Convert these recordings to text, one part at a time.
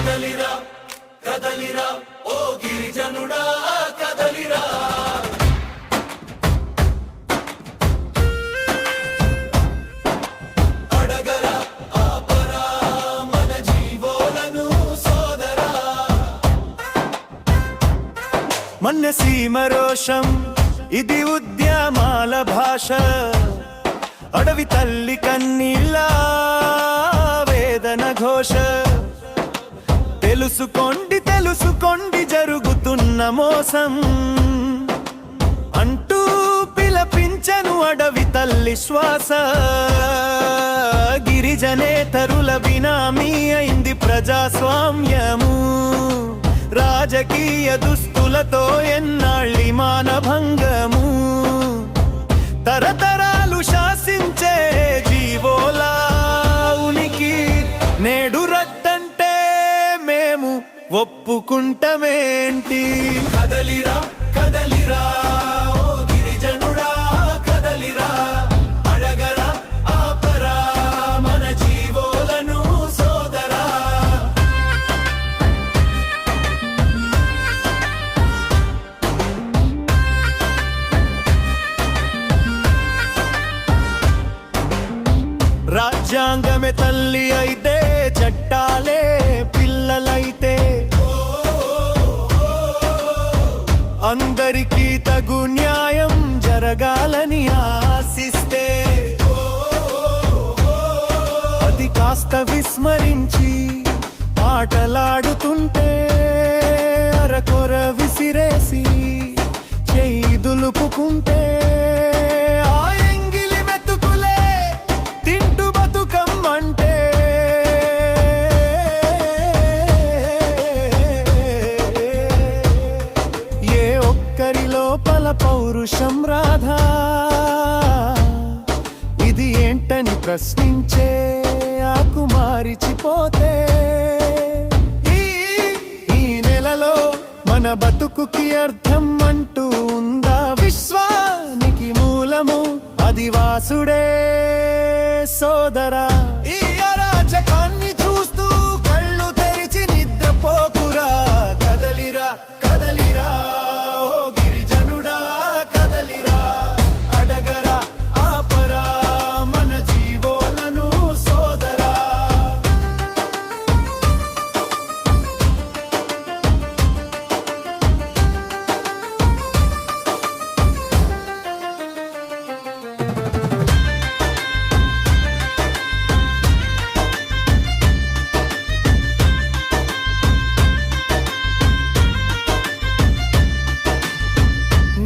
కదలిరా కదలిరా ఓ గిరిజనుడా కదలిరా. అడగరా ఆపరా మన జీవోలను సోదరా. మన్నెసీమ రోషం ఇది ఉద్యమాల భాష, అడవి తల్లి కన్నీళ్ళ వేదన ఘోష. తెలుసుకోండి తెలుసుకోండి జరుగుతున్న మోసం అంటూ పిలపించను అడవి తల్లి శ్వాస. గిరిజనేతరుల బినామీ అయింది ప్రజాస్వామ్యము, రాజకీయ దుస్తులతో ఎన్నాళ్ళి మానభంగము. తరతరాలు శాసించే జీవోలా ఉనికి నేడు రద్దంటే మేము ఒప్పుకుంటమేంటి. కదలిరా కదలిరా ఓ గిరిజనుడా కదలిరా. అడగరా ఆపరా మన జీవోలను సోదరా. రాజ్యాంగమే తల్లి అయితే చట్టాలే పిల్లలైతే, అందరికీ తగు న్యాయం జరగాలని ఆశిస్తే, అది కాస్త విస్మరించి ఆటలాడుతుంటే అరకొర విసిరేసి చేయి దులుపుకుంటే ఆ ఎంగిలి మెతుకులే తింటూ బతుకమ్మంటే. ఏ ఒక్కరి లోపల పౌరుషం రాధా, ఇది ఏంటని ప్రశ్నించే ఆ కుమారిచిపోతే. ఈ నెలలో మన బతుకుకి అర్థం అంటూ ఉందా? విశ్వానికి మూలము ఆదివాసుడే సోదరా. ఈ అరాచకాన్ని చూస్తూ కళ్ళు తెరిచి నిద్రపోకురా. కదలిరా కదలిరా ఓ గిరిజనుడా కదలిరా. అడగరా ఆపరా మన జీవోలను సోదరా.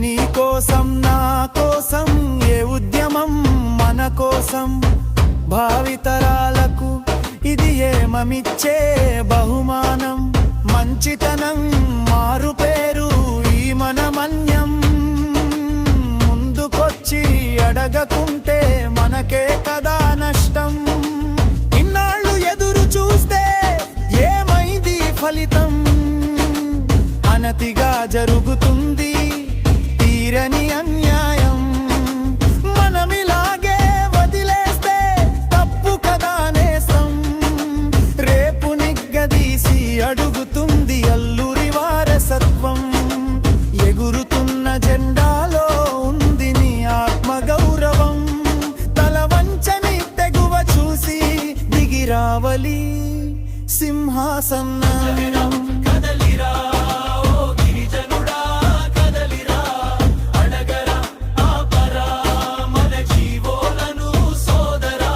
నీ కోసం నా కోసం ఏ ఉద్యమం మన కోసం, భావితరాలకు ఇది ఏమమిచ్చే బహుమానం. మంచితనం మారు పేరు ఈ మన మన్యం, ముందుకొచ్చి అడగకుంటే మనకే కదా నష్టం. ఇన్నాళ్ళు ఎదురు చూస్తే ఏమైంది ఫలితం? అనతిగా జరుగుతుంది తీరని అన్యాయం. మనమిలాగే వదిలేస్తే తప్పు కదా నేసం. రేపు నిగ్గదీసి అడుగుతుంది అల్లూరి వారసత్వం. ఎగురుతున్న జెండాలో ఉంది నీ ఆత్మగౌరవం. తల వంచని తెగువ చూసి దిగిరావలి సింహాసనం. కదలిరా ఓ గిరిజనుడా కదలిరా. అడగరా ఆపరా మన జీవోలను సోదరా.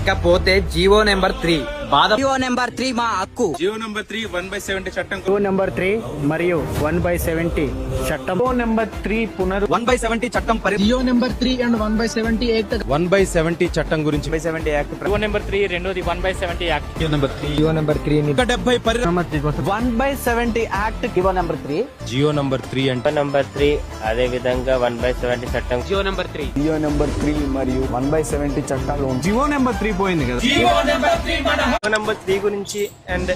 ఇకపోతే జీవో నెంబర్ 3 జియో నెంబర్ 3 మా హక్కు. జియో నెంబర్ 3 1/70 చట్టం జియో నెంబర్ 3 మరియు 1/70 చట్టం. జియో నెంబర్ 3 పునరు 1/70 చట్టం జియో నెంబర్ 3 అండ్ 1/70 యాక్ట్ 1/70 చట్టం గురించి 1/70 యాక్ట్. జియో నెంబర్ 3 రెండోది 1/70 యాక్ట్. జియో నెంబర్ 3 ని 70 పరిణామతి కోసం 1/70 act Jio number 3. Jio number 3 అంటే నెంబర్ 3 అదే విధంగా 1/70 చట్టం. జియో నెంబర్ 3 జియో నెంబర్ 3 మరియు 1/70 చట్టాలు. జియో నెంబర్ 3 పోయింది కదా. జియో నెంబర్ 3 గురించి అండ్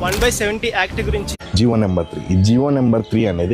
1/70 యాక్ట్ గురించి. జియో నెంబర్ 3 ఈ జియో నెంబర్ 3 అనేది